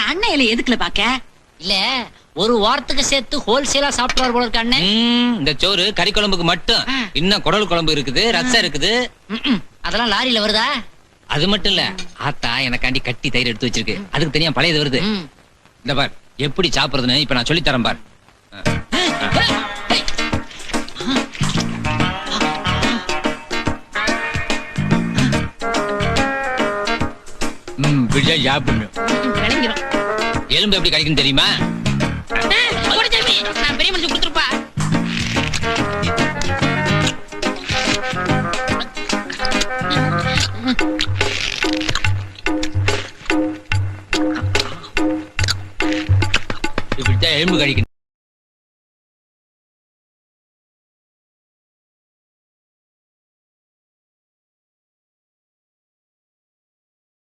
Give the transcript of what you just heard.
அண்ணன் இலை எதுக்குல பாக்க? இல்ல ஒரு வாரத்துக்கு சேர்த்து ஹோல்சேலா சாப்பிடுவார் போல இருக்க அண்ணன். இந்த சோறு கறி குழம்புக்கு மட்டும். இன்னும் குடல் குழம்பு இருக்குது, ரசம் இருக்குது. அதெல்லாம் லாரியில வருதா? அது மட்டும் இல்ல, ஆத்தா எனக்காண்டி கட்டி தயிர் எடுத்து வச்சிருக்கு. அதுக்கு தனியா பழையது வருது. இந்த பார் எப்படி சாப்பிடுறதுன்னு இப்ப நான் சொல்லி தரேன் பார். எலும்பு எப்படி கிடைக்கும் தெரியுமா? நான் பெரிய மனுஷன் கொடுத்துருப்பா. இப்படித்தான் எலும்பு கிடைக்கும்.